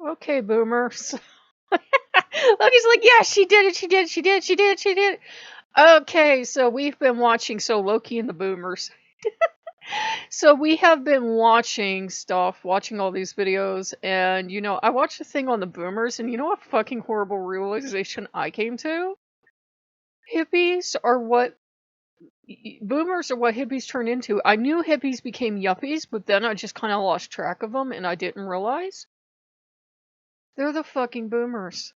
Okay, boomers. Loki's like, yeah, she did it, she did it, she did it, she did it, she did it. Okay, so we've been watching, Loki and the Boomers. So we have been watching stuff, watching all these videos, and I watched a thing on the boomers, and you know what fucking horrible realization I came to? Hippies are what boomers are what hippies turn into. I knew hippies became yuppies, but then I just kind of lost track of them and I didn't realize. They're the fucking boomers.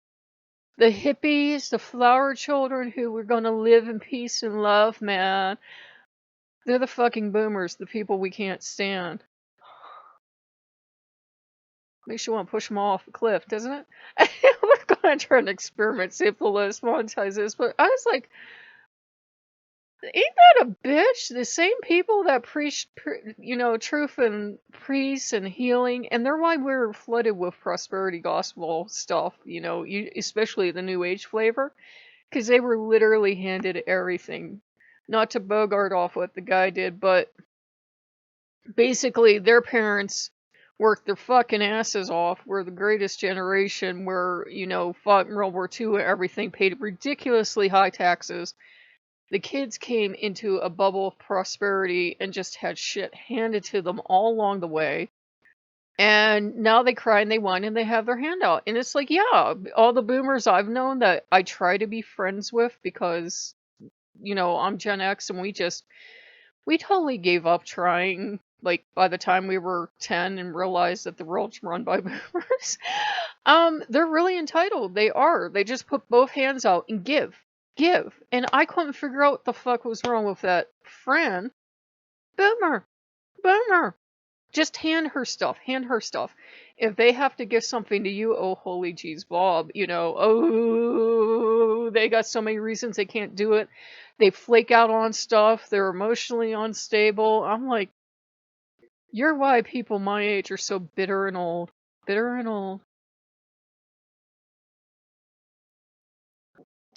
The hippies, the flower children who were gonna live in peace and love, man. They're the fucking boomers, the people we can't stand. Makes you want to push them off a cliff, doesn't it? We're gonna try an experiment, see if the list monetizes. But I was like, ain't that a bitch? The same people that preach, truth and peace and healing, and they're why we're flooded with prosperity gospel stuff. Especially the New Age flavor, because they were literally handed everything. Not to bogart off what the guy did, but basically their parents worked their fucking asses off. We're the greatest generation. We're, fought in World War II and everything, paid ridiculously high taxes. The kids came into a bubble of prosperity and just had shit handed to them all along the way. And now they cry and they whine and they have their hand out. And it's like, yeah, all the boomers I've known that I try to be friends with because, I'm Gen X and we totally gave up trying. Like by the time we were 10 and realized that the world's run by boomers, they're really entitled. They are. They just put both hands out and give. And I couldn't figure out what the fuck was wrong with that. Fran, boomer, boomer. Just hand her stuff. Hand her stuff. If they have to give something to you, oh holy jeez, Bob, oh, they got so many reasons they can't do it. They flake out on stuff. They're emotionally unstable. I'm like, you're why people my age are so bitter and old. Bitter and old.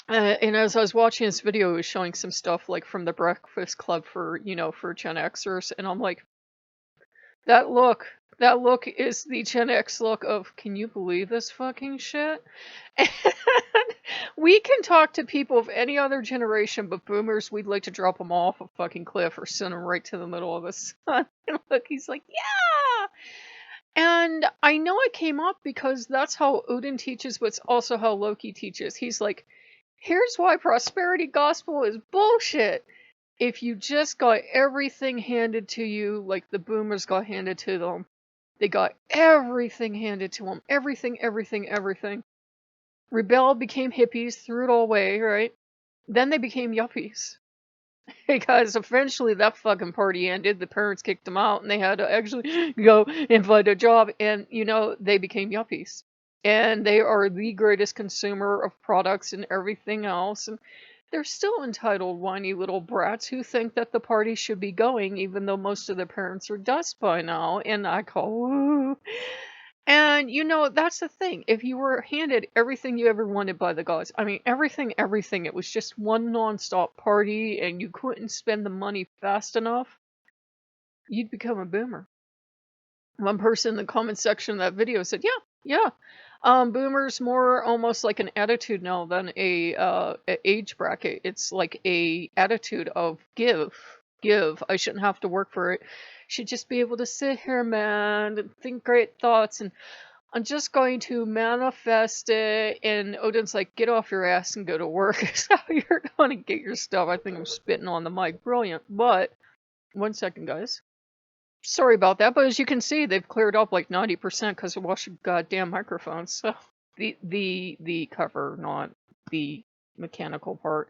And as I was watching this video, it was showing some stuff like from the Breakfast Club for, for Gen Xers. And I'm like, that look is the Gen X look of, can you believe this fucking shit? And we can talk to people of any other generation, but boomers, we'd like to drop them off a fucking cliff or send them right to the middle of the sun. And look, he's like, yeah! And I know it came up because that's how Odin teaches, but it's also how Loki teaches. He's like, here's why prosperity gospel is bullshit. If you just got everything handed to you like the boomers got handed to them, they got everything handed to them. Everything, everything, everything. Rebelled, became hippies, threw it all away, right? Then they became yuppies. Because eventually that fucking party ended, the parents kicked them out, and they had to actually go and find a job, and, they became yuppies. And they are the greatest consumer of products and everything else, and they're still entitled whiny little brats who think that the party should be going, even though most of their parents are dust by now, and I call, woo. And that's the thing. If you were handed everything you ever wanted by the gods, I mean, everything, everything, it was just one nonstop party and you couldn't spend the money fast enough, you'd become a boomer. One person in the comment section of that video said, yeah. Boomers more almost like an attitude now than a age bracket. It's like a attitude of give. I shouldn't have to work for it. Should just be able to sit here, man, and think great thoughts, and I'm just going to manifest it. And Odin's like, get off your ass and go to work. Is how you're going to get your stuff. I think I'm spitting on the mic. Brilliant. But, one second, guys. Sorry about that, but as you can see, they've cleared up like 90% because I washed the goddamn microphones. So, the cover, not the mechanical part.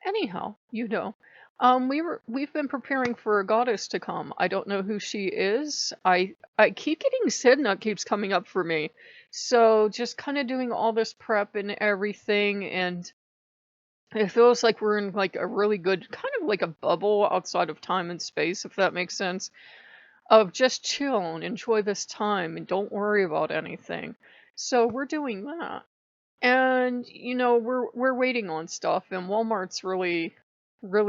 Anyhow, we've been preparing for a goddess to come. I don't know who she is. I keep getting Sidna keeps coming up for me. So just kind of doing all this prep and everything, and it feels like we're in like a really good kind of like a bubble outside of time and space, if that makes sense. Of just chill and enjoy this time and don't worry about anything. So we're doing that. And we're waiting on stuff, and Walmart's really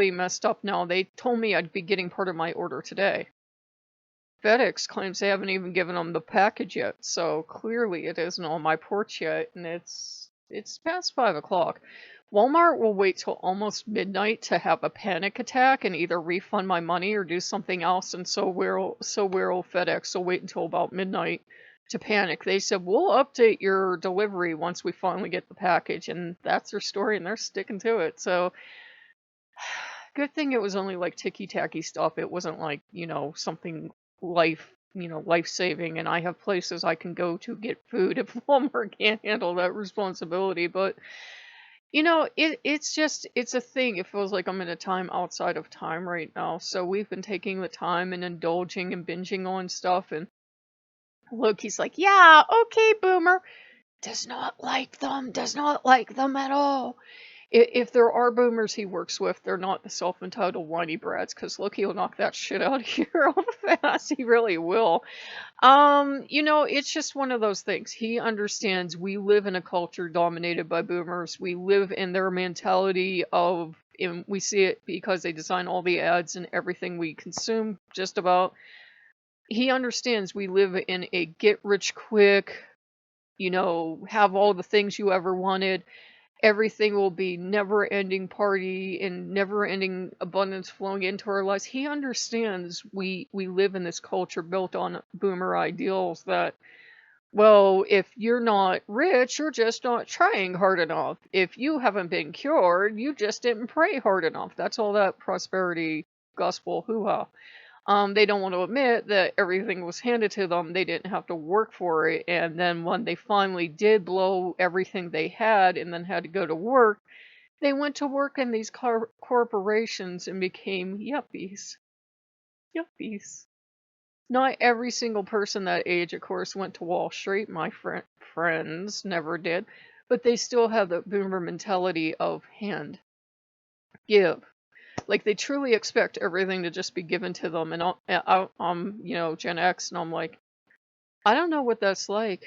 messed up now. They told me I'd be getting part of my order today. FedEx claims they haven't even given them the package yet, so clearly it isn't on my porch yet, and it's past 5 o'clock. Walmart will wait till almost midnight to have a panic attack and either refund my money or do something else, and so will FedEx. Will wait until about midnight to panic. They said we'll update your delivery once we finally get the package, and that's their story, and they're sticking to it. So good thing it was only like ticky-tacky stuff. It wasn't like, something life-saving, and I have places I can go to get food if Walmart can't handle that responsibility. But, it's a thing. It feels like I'm in a time outside of time right now. So we've been taking the time and indulging and binging on stuff, and Loki's like, yeah, okay, boomer. Does not like them at all. If there are boomers he works with, they're not the self-entitled whiny brats, because Loki will knock that shit out of here real fast. He really will. It's just one of those things. He understands we live in a culture dominated by boomers. We live in their mentality and we see it because they design all the ads and everything we consume, just about. He understands we live in a get-rich-quick, have all the things you ever wanted. Everything will be never-ending party and never-ending abundance flowing into our lives. He understands we live in this culture built on boomer ideals that, well, if you're not rich, you're just not trying hard enough. If you haven't been cured, you just didn't pray hard enough. That's all that prosperity gospel hoo-ha. They don't want to admit that everything was handed to them. They didn't have to work for it. And then when they finally did blow everything they had and then had to go to work, they went to work in these corporations and became yuppies. Yuppies. Not every single person that age, of course, went to Wall Street. My friends never did. But they still have the boomer mentality of hand, give. Like, they truly expect everything to just be given to them. And I'm, Gen X, and I'm like, I don't know what that's like.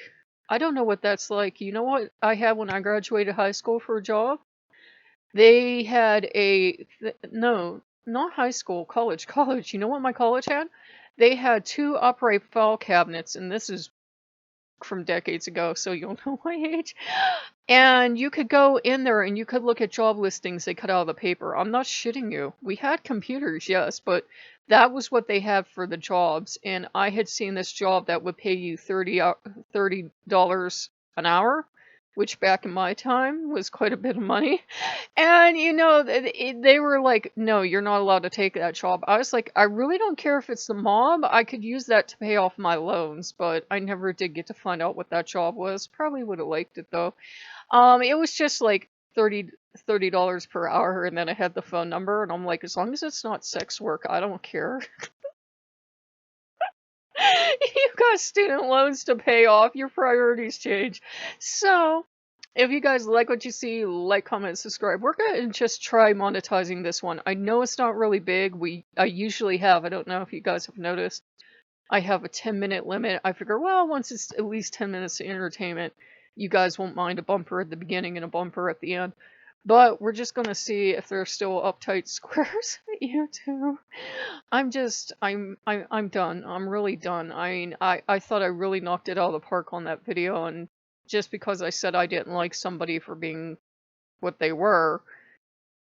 I don't know what that's like. You know what I had when I graduated high school for a job? They had no, not high school, college. College. You know what my college had? They had two upright file cabinets, and this is from decades ago, so you'll know my age. And you could go in there and you could look at job listings they cut out of the paper. I'm not shitting you. We had computers, yes, but that was what they had for the jobs. And I had seen this job that would pay you $30 an hour, which back in my time was quite a bit of money. And, they were like, no, you're not allowed to take that job. I was like, I really don't care if it's the mob. I could use that to pay off my loans, but I never did get to find out what that job was. Probably would have liked it, though. It was just like $30 per hour, and then I had the phone number, and I'm like, as long as it's not sex work, I don't care. You got student loans to pay off, your priorities change. So, if you guys like what you see, like, comment, subscribe. We're gonna just try monetizing this one. I know it's not really big. I usually have, I don't know if you guys have noticed, I have a 10-minute limit. I figure, well, once it's at least 10 minutes of entertainment, you guys won't mind a bumper at the beginning and a bumper at the end. But we're just gonna see if there's still uptight squares at YouTube. I'm done. I'm really done. I mean, I thought I really knocked it out of the park on that video, and just because I said I didn't like somebody for being what they were,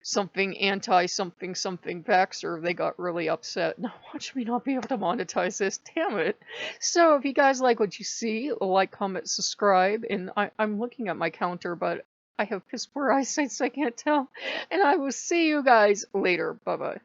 something anti something something Vaxxer, they got really upset. Now watch me not be able to monetize this, damn it. So if you guys like what you see, like, comment, subscribe, and I'm looking at my counter, but I have piss poor eyesight, so I can't tell. And I will see you guys later. Bye bye.